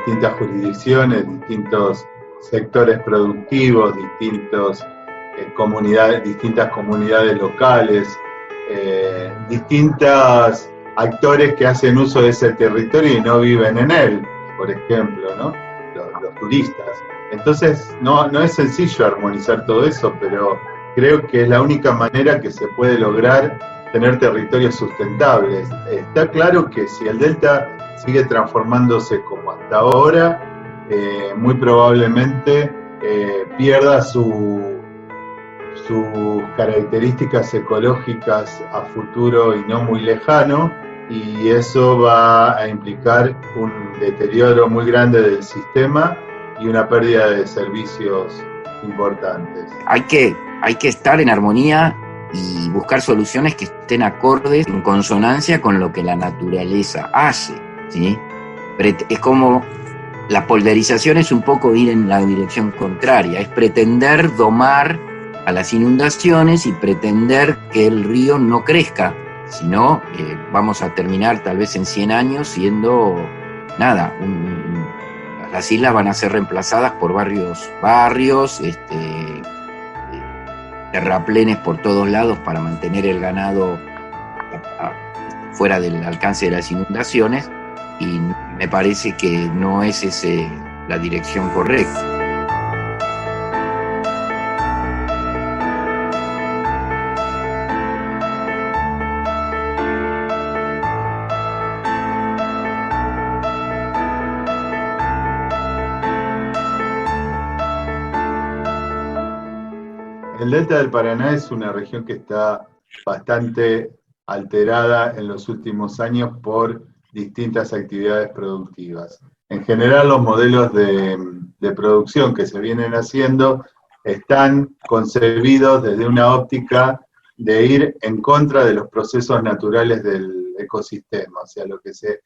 distintas jurisdicciones, distintos sectores productivos, distintas comunidades locales, distintos actores que hacen uso de ese territorio y no viven en él, por ejemplo, ¿no? Los turistas. Entonces, no es sencillo armonizar todo eso, pero creo que es la única manera que se puede lograr tener territorios sustentables. Está claro que si el delta sigue transformándose como hasta ahora, muy probablemente pierda sus características ecológicas a futuro y no muy lejano, y eso va a implicar un deterioro muy grande del sistema y una pérdida de servicios importantes. Hay que estar en armonía y buscar soluciones que estén acordes, en consonancia con lo que la naturaleza hace, ¿sí? Es como la polderización, es un poco ir en la dirección contraria, es pretender domar a las inundaciones y pretender que el río no crezca, sino vamos a terminar tal vez en 100 años siendo nada, las islas van a ser reemplazadas por barrios, terraplenes por todos lados para mantener el ganado fuera del alcance de las inundaciones, y me parece que no es la dirección correcta. El delta del Paraná es una región que está bastante alterada en los últimos años por distintas actividades productivas. En general, los modelos de producción que se vienen haciendo están concebidos desde una óptica de ir en contra de los procesos naturales del ecosistema. O sea, lo que se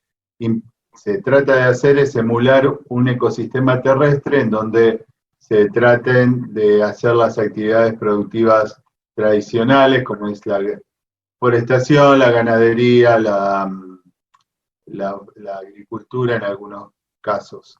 trata de hacer es emular un ecosistema terrestre en donde se traten de hacer las actividades productivas tradicionales, como es la forestación, la ganadería, la agricultura en algunos casos.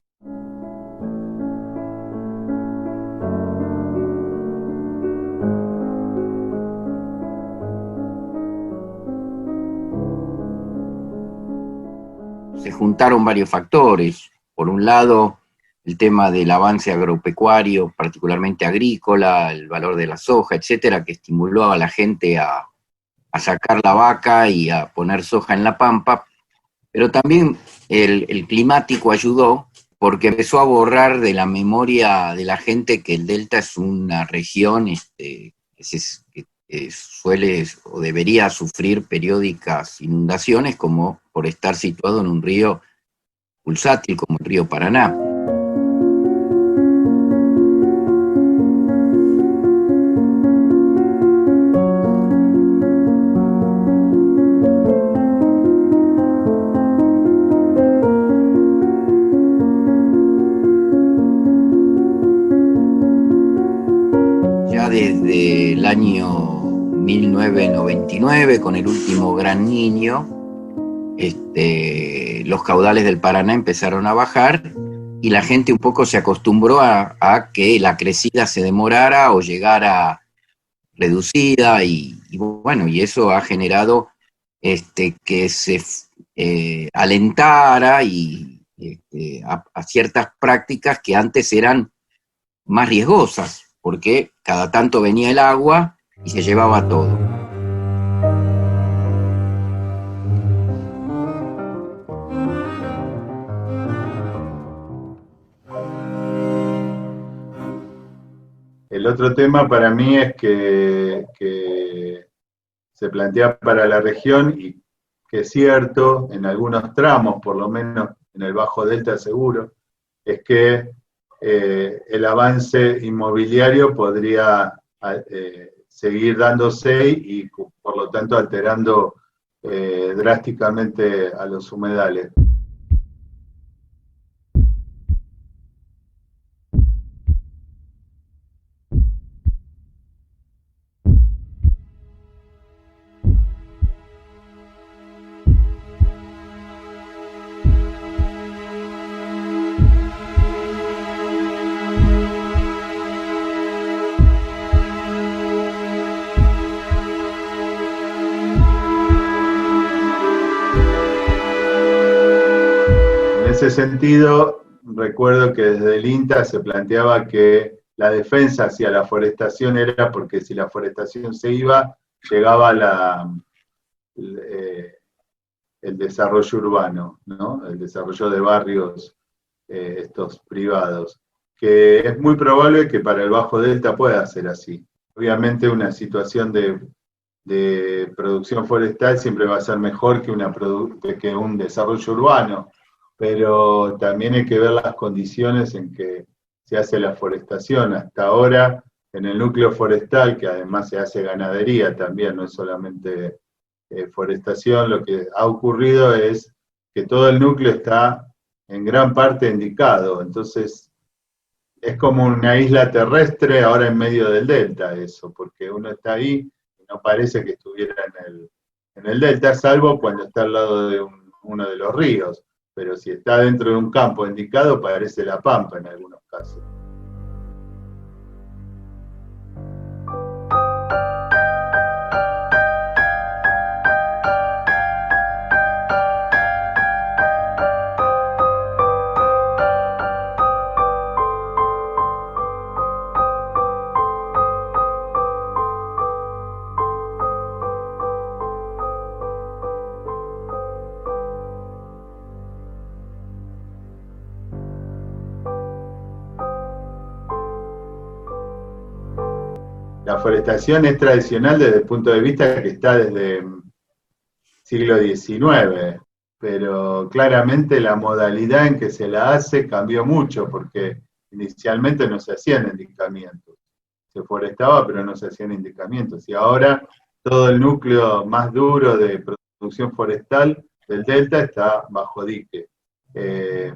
Se juntaron varios factores. Por un lado, el tema del avance agropecuario, particularmente agrícola, el valor de la soja, etcétera, que estimuló a la gente a sacar la vaca y a poner soja en la pampa, pero también el climático ayudó, porque empezó a borrar de la memoria de la gente que el delta es una región que suele o debería sufrir periódicas inundaciones, como por estar situado en un río pulsátil como el río Paraná. Ya desde el año 1999, con el último Gran Niño, los caudales del Paraná empezaron a bajar y la gente un poco se acostumbró a que la crecida se demorara o llegara reducida, y bueno, y eso ha generado que se alentara a ciertas prácticas que antes eran más riesgosas, porque cada tanto venía el agua y se llevaba todo. El otro tema para mí es que se plantea para la región, y que es cierto en algunos tramos, por lo menos en el Bajo Delta seguro, es que el avance inmobiliario podría seguir dándose y por lo tanto alterando drásticamente a los humedales. ese sentido, recuerdo que desde el INTA se planteaba que la defensa hacia la forestación era porque si la forestación se iba, llegaba el desarrollo urbano, ¿no? El desarrollo de barrios estos privados, que es muy probable que para el Bajo Delta pueda ser así. Obviamente una situación de producción forestal siempre va a ser mejor que un desarrollo urbano, pero también hay que ver las condiciones en que se hace la forestación. Hasta ahora, en el núcleo forestal, que además se hace ganadería también, no es solamente forestación, lo que ha ocurrido es que todo el núcleo está en gran parte indicado, entonces es como una isla terrestre ahora en medio del delta eso, porque uno está ahí y no parece que estuviera en el delta, salvo cuando está al lado de uno de los ríos, pero si está dentro de un campo indicado parece la pampa en algunos casos. La forestación es tradicional desde el punto de vista que está desde el siglo XIX, pero claramente la modalidad en que se la hace cambió mucho, porque inicialmente no se hacían indicamientos. Se forestaba, pero no se hacían indicamientos. Y ahora todo el núcleo más duro de producción forestal del delta está bajo dique.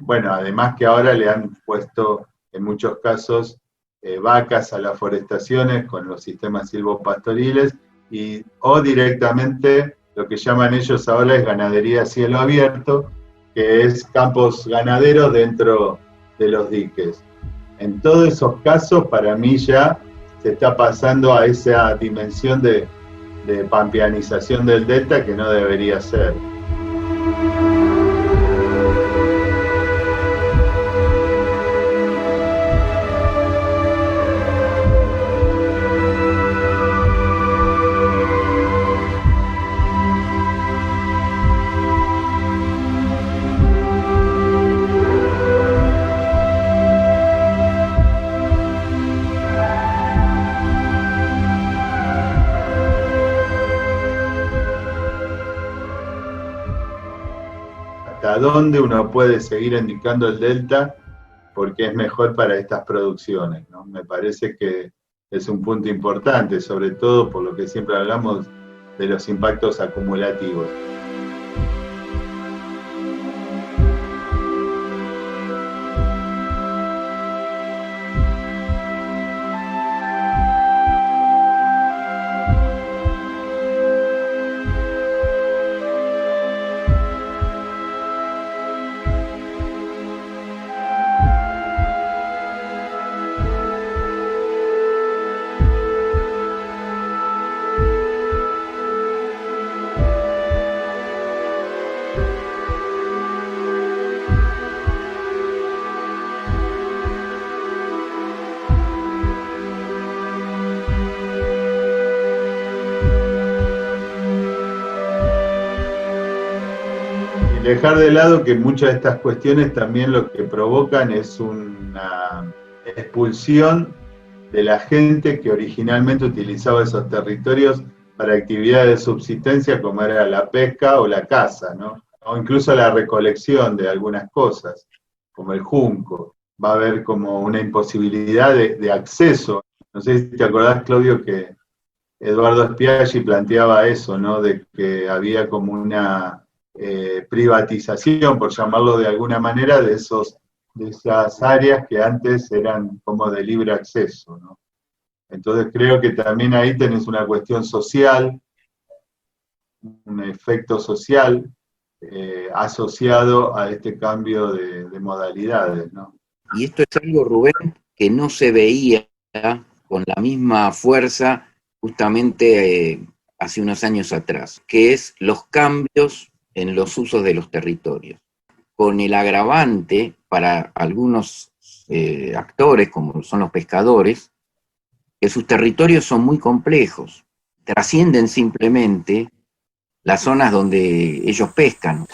Bueno, además que ahora le han puesto en muchos casos vacas a las forestaciones con los sistemas silvopastoriles o directamente lo que llaman ellos ahora es ganadería a cielo abierto, que es campos ganaderos dentro de los diques. En todos esos casos, para mí ya se está pasando a esa dimensión de pampeanización del delta que no debería ser. Hasta dónde uno puede seguir indicando el delta porque es mejor para estas producciones, ¿no? Me parece que es un punto importante, sobre todo por lo que siempre hablamos de los impactos acumulativos. Dejar de lado que muchas de estas cuestiones también lo que provocan es una expulsión de la gente que originalmente utilizaba esos territorios para actividades de subsistencia como era la pesca o la caza, ¿no? O incluso la recolección de algunas cosas, como el junco. Va a haber como una imposibilidad de acceso. No sé si te acordás, Claudio, que Eduardo Spiaggi planteaba eso, ¿no? De que había como una privatización, por llamarlo de alguna manera, de esas áreas que antes eran como de libre acceso, ¿no? Entonces creo que también ahí tenés una cuestión social, un efecto social asociado a este cambio de modalidades, ¿no? Y esto es algo, Rubén, que no se veía con la misma fuerza justamente hace unos años atrás, que es los cambios en los usos de los territorios. con el agravante para algunos actores, como son los pescadores, que sus territorios son muy complejos, trascienden simplemente las zonas donde ellos pescan.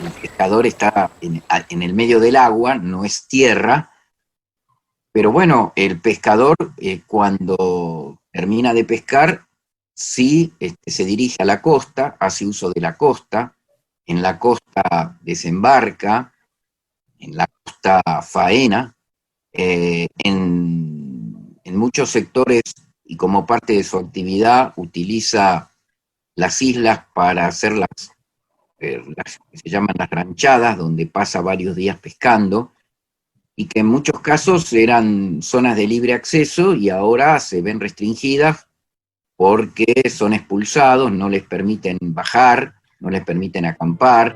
El pescador está en el medio del agua, no es tierra, pero bueno, el pescador cuando termina de pescar, sí se dirige a la costa, hace uso de la costa, en la costa desembarca, en la costa faena, en muchos sectores y como parte de su actividad utiliza las islas para hacer las que se llaman las ranchadas, donde pasa varios días pescando, y que en muchos casos eran zonas de libre acceso y ahora se ven restringidas porque son expulsados, no les permiten bajar, no les permiten acampar.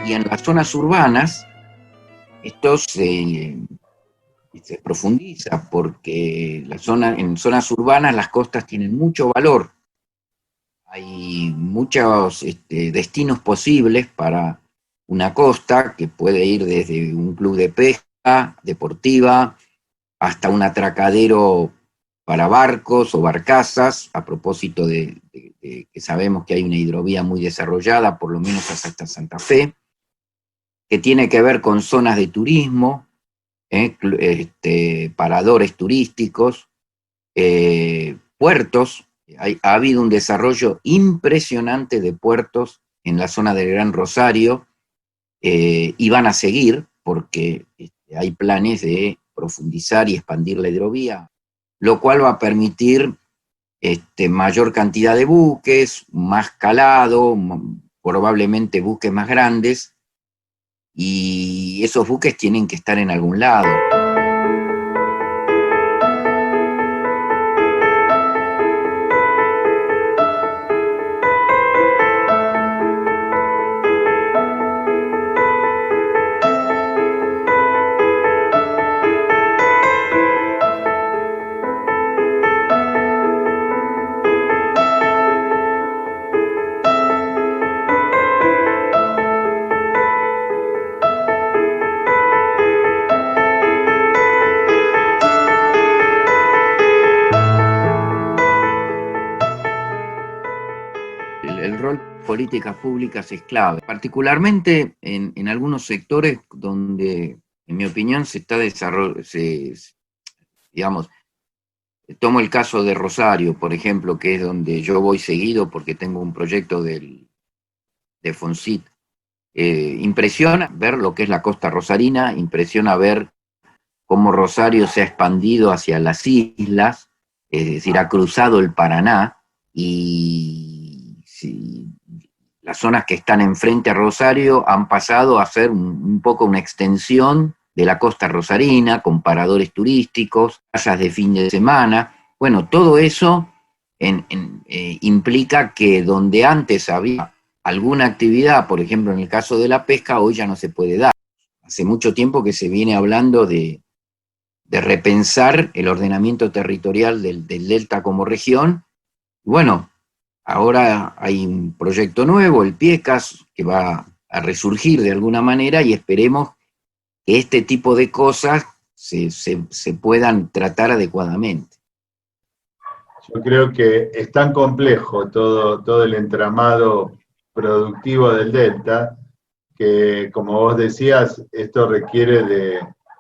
Y en las zonas urbanas, esto se profundiza porque en zonas urbanas las costas tienen mucho valor. Hay muchos destinos posibles para una costa que puede ir desde un club de pesca deportiva hasta un atracadero para barcos o barcazas, a propósito de que sabemos que hay una hidrovía muy desarrollada, por lo menos hasta Santa Fe, que tiene que ver con zonas de turismo, paradores turísticos, puertos. Ha habido un desarrollo impresionante de puertos en la zona del Gran Rosario, y van a seguir porque hay planes de profundizar y expandir la hidrovía, lo cual va a permitir mayor cantidad de buques, más calado, probablemente buques más grandes, y esos buques tienen que estar en algún lado. El rol de políticas públicas es clave, particularmente en algunos sectores donde, en mi opinión, se está desarrollando, digamos, tomo el caso de Rosario, por ejemplo, que es donde yo voy seguido porque tengo un proyecto de FONSIT. Impresiona ver lo que es la costa rosarina, impresiona ver cómo Rosario se ha expandido hacia las islas, es decir, ha cruzado el Paraná, y las zonas que están enfrente a Rosario han pasado a ser un poco una extensión de la costa rosarina, con paradores turísticos, playas de fin de semana. Bueno, todo eso implica que donde antes había alguna actividad, por ejemplo en el caso de la pesca, hoy ya no se puede dar. Hace mucho tiempo que se viene hablando de repensar el ordenamiento territorial del delta como región. Bueno, ahora hay un proyecto nuevo, el PIECAS, que va a resurgir de alguna manera, y esperemos que este tipo de cosas se puedan tratar adecuadamente. Yo creo que es tan complejo todo el entramado productivo del delta que, como vos decías, esto requiere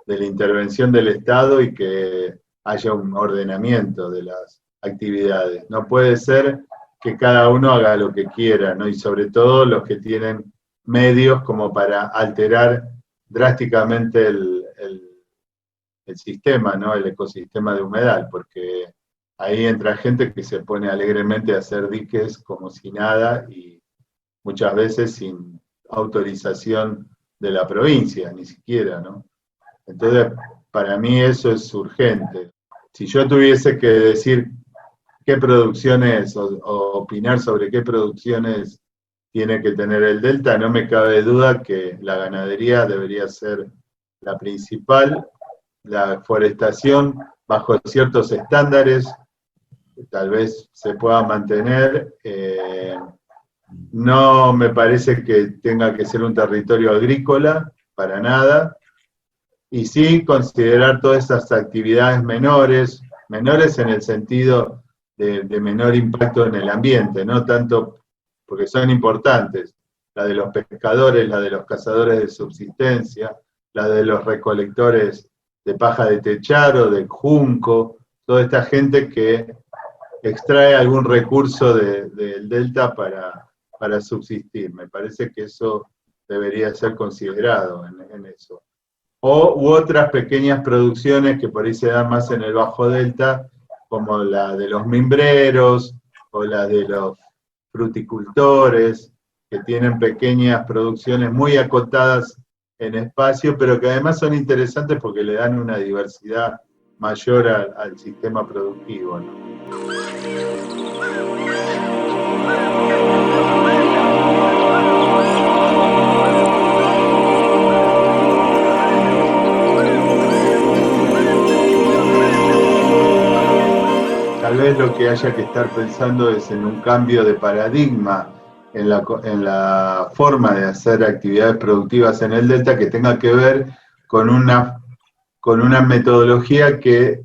de la intervención del Estado y que haya un ordenamiento de las actividades. No puede ser que cada uno haga lo que quiera, ¿no? Y sobre todo los que tienen medios como para alterar drásticamente el sistema, ¿no? El ecosistema de humedal, porque ahí entra gente que se pone alegremente a hacer diques como si nada y muchas veces sin autorización de la provincia, ni siquiera, ¿no? Entonces, para mí eso es urgente. Si yo tuviese que decir qué producciones o opinar sobre qué producciones tiene que tener el delta, no me cabe duda que la ganadería debería ser la principal, la forestación bajo ciertos estándares, tal vez se pueda mantener. No me parece que tenga que ser un territorio agrícola, para nada, y sí considerar todas esas actividades menores, menores en el sentido de menor impacto en el ambiente, no tanto porque son importantes, la de los pescadores, la de los cazadores de subsistencia, la de los recolectores de paja de techar o de junco, toda esta gente que extrae algún recurso del delta para subsistir. Me parece que eso debería ser considerado en eso. U otras pequeñas producciones que por ahí se dan más en el Bajo Delta, como la de los mimbreros o la de los fruticultores, que tienen pequeñas producciones muy acotadas en espacio, pero que además son interesantes porque le dan una diversidad mayor al sistema productivo, ¿no? Tal vez lo que haya que estar pensando es en un cambio de paradigma en la forma de hacer actividades productivas en el delta que tenga que ver con una metodología que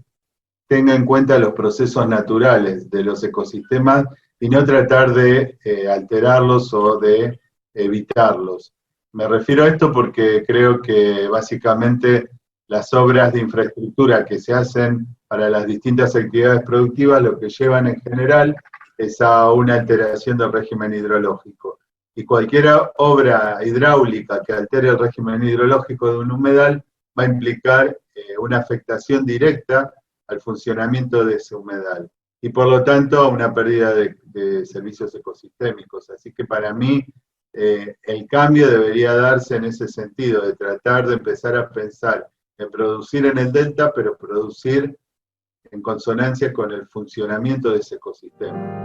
tenga en cuenta los procesos naturales de los ecosistemas y no tratar de alterarlos o de evitarlos. Me refiero a esto porque creo que básicamente las obras de infraestructura que se hacen para las distintas actividades productivas lo que llevan en general es a una alteración del régimen hidrológico. Y cualquier obra hidráulica que altere el régimen hidrológico de un humedal va a implicar una afectación directa al funcionamiento de ese humedal y por lo tanto una pérdida de servicios ecosistémicos. Así que para mí el cambio debería darse en ese sentido, de tratar de empezar a pensar en producir en el delta, pero producir en consonancia con el funcionamiento de ese ecosistema.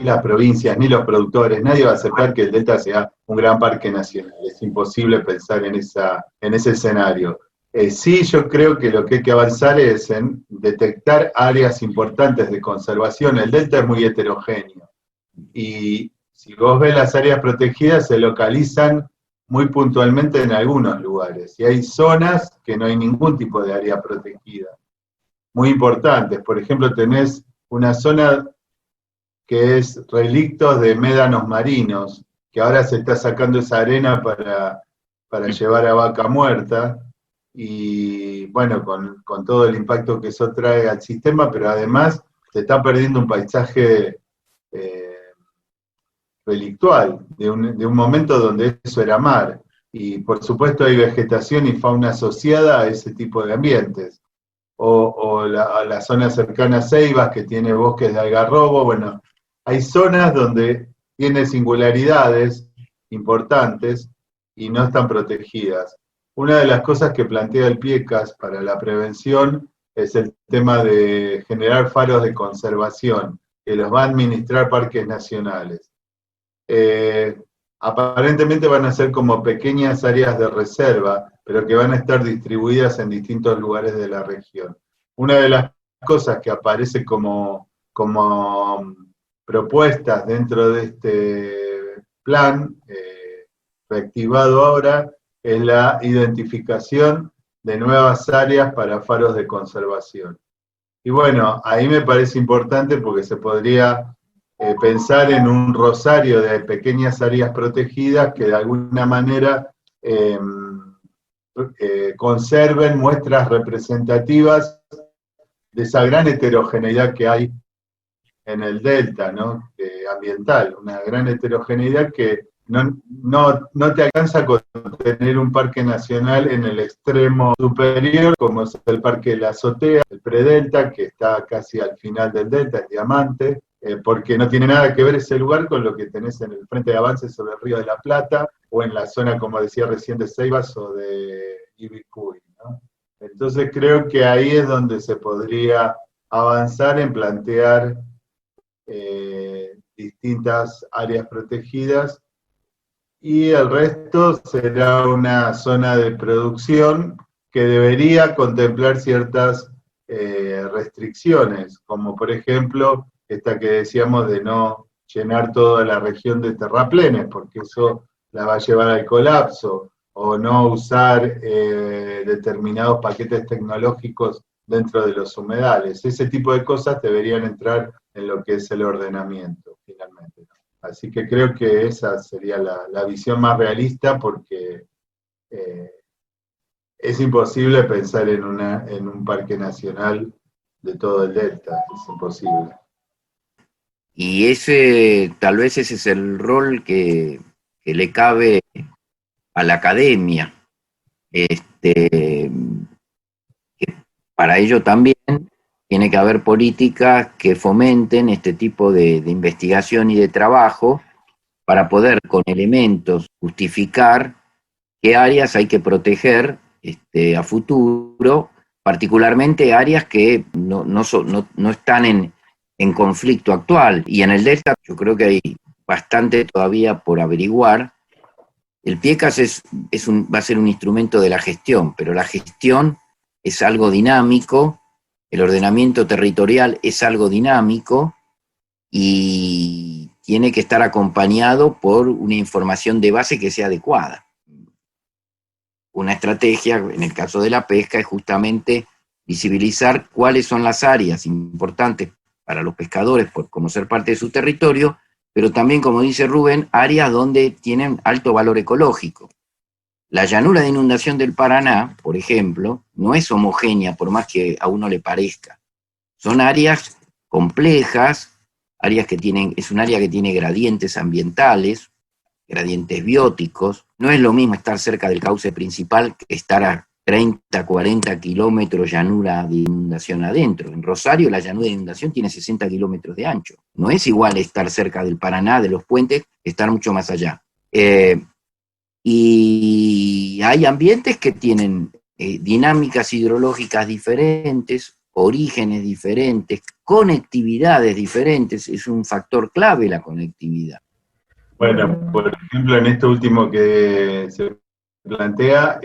Las provincias, ni los productores, nadie va a aceptar que el delta sea un gran parque nacional. Es imposible pensar en ese escenario. Sí, yo creo que lo que hay que avanzar es en detectar áreas importantes de conservación. El delta es muy heterogéneo. Y si vos ves las áreas protegidas, se localizan muy puntualmente en algunos lugares. Y hay zonas que no hay ningún tipo de área protegida. Muy importantes. Por ejemplo, tenés una zona que es relictos de médanos marinos, que ahora se está sacando esa arena para llevar a vaca muerta, y bueno, con todo el impacto que eso trae al sistema, pero además se está perdiendo un paisaje relictual, de un momento donde eso era mar, y por supuesto hay vegetación y fauna asociada a ese tipo de ambientes, o la zona cercana a Ceibas, que tiene bosques de algarrobo. Bueno, hay zonas donde tiene singularidades importantes y no están protegidas. Una de las cosas que plantea el PIECAS para la prevención es el tema de generar faros de conservación, que los va a administrar parques nacionales. Aparentemente van a ser como pequeñas áreas de reserva, pero que van a estar distribuidas en distintos lugares de la región. Una de las cosas que aparece como propuestas dentro de este plan reactivado ahora es la identificación de nuevas áreas para faros de conservación. Y bueno, ahí me parece importante porque se podría pensar en un rosario de pequeñas áreas protegidas que de alguna manera conserven muestras representativas de esa gran heterogeneidad que hay en el delta, ¿no? Ambiental, una gran heterogeneidad que no te alcanza con tener un parque nacional en el extremo superior, como es el Parque de la Azotea, el predelta, que está casi al final del delta, el Diamante, porque no tiene nada que ver ese lugar con lo que tenés en el frente de avance sobre el Río de la Plata, o en la zona, como decía recién, de Ceibas o de Ibicuy, ¿no? Entonces creo que ahí es donde se podría avanzar en plantear distintas áreas protegidas, y el resto será una zona de producción que debería contemplar ciertas restricciones, como por ejemplo esta que decíamos de no llenar toda la región de terraplenes, porque eso la va a llevar al colapso, o no usar determinados paquetes tecnológicos dentro de los humedales. Ese tipo de cosas deberían entrar en lo que es el ordenamiento, finalmente. Así que creo que esa sería la visión más realista, porque es imposible pensar en un parque nacional de todo el delta, es imposible. Y tal vez ese es el rol que le cabe a la academia. Que para ello también tiene que haber políticas que fomenten este tipo de investigación y de trabajo para poder con elementos justificar qué áreas hay que proteger a futuro, particularmente áreas que no están en conflicto actual. Y en el Delta yo creo que hay bastante todavía por averiguar. El PIECAS va a ser un instrumento de la gestión, pero la gestión es algo dinámico, el ordenamiento territorial es algo dinámico y tiene que estar acompañado por una información de base que sea adecuada. Una estrategia, en el caso de la pesca, es justamente visibilizar cuáles son las áreas importantes para los pescadores por como ser parte de su territorio, pero también, como dice Rubén, áreas donde tienen alto valor ecológico. La llanura de inundación del Paraná, por ejemplo, no es homogénea por más que a uno le parezca. Son áreas complejas, es un área que tiene gradientes ambientales, gradientes bióticos. No es lo mismo estar cerca del cauce principal que estar a 30, 40 kilómetros llanura de inundación adentro. En Rosario la llanura de inundación tiene 60 kilómetros de ancho. No es igual estar cerca del Paraná, de los puentes, que estar mucho más allá. Y hay ambientes que tienen dinámicas hidrológicas diferentes, orígenes diferentes, conectividades diferentes. Es un factor clave la conectividad. Bueno, por ejemplo, en esto último que se plantea,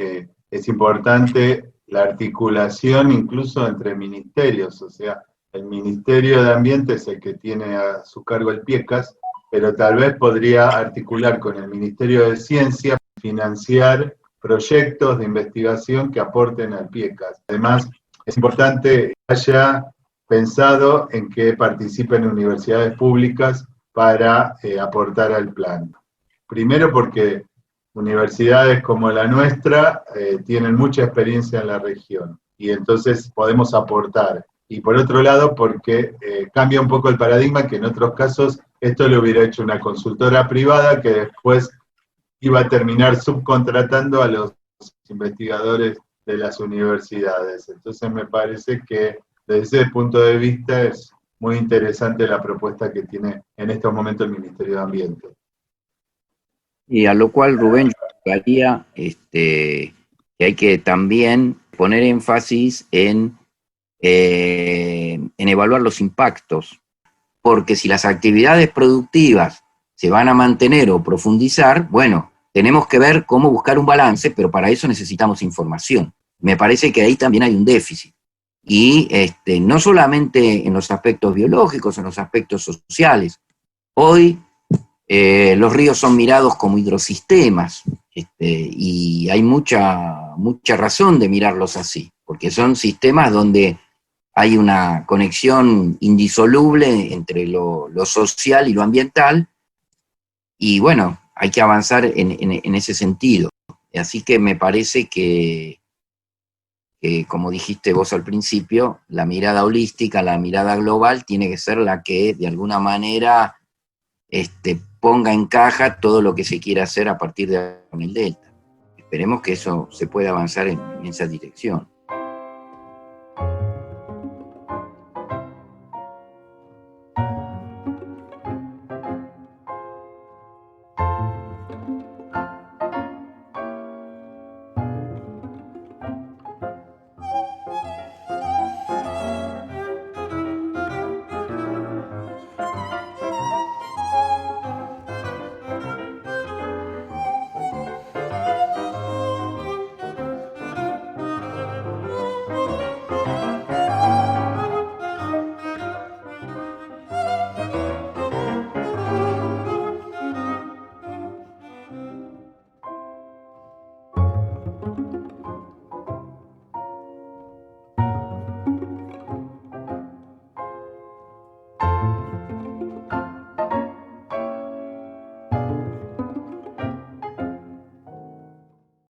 es importante la articulación incluso entre ministerios, o sea, el Ministerio de Ambiente es el que tiene a su cargo el PIECAS, pero tal vez podría articular con el Ministerio de Ciencia, financiar proyectos de investigación que aporten al PIECAS. Además, es importante que haya pensado en que participen universidades públicas para aportar al plan. Primero porque universidades como la nuestra tienen mucha experiencia en la región y entonces podemos aportar. Y por otro lado porque cambia un poco el paradigma, que en otros casos esto lo hubiera hecho una consultora privada que después iba a terminar subcontratando a los investigadores de las universidades. Entonces me parece que desde ese punto de vista es muy interesante la propuesta que tiene en estos momentos el Ministerio de Ambiente. Y a lo cual, Rubén, yo agregaría que hay que también poner énfasis en evaluar los impactos, porque si las actividades productivas se van a mantener o profundizar, bueno, tenemos que ver cómo buscar un balance, pero para eso necesitamos información. Me parece que ahí también hay un déficit. Y no solamente en los aspectos biológicos, en los aspectos sociales. Hoy Los ríos son mirados como hidrosistemas, y hay mucha razón de mirarlos así, porque son sistemas donde hay una conexión indisoluble entre lo social y lo ambiental, y bueno, hay que avanzar en ese sentido. Así que me parece que, como dijiste vos al principio, la mirada holística, la mirada global, tiene que ser la que de alguna manera ponga en caja todo lo que se quiera hacer a partir de el delta. Esperemos que eso se pueda avanzar en esa dirección.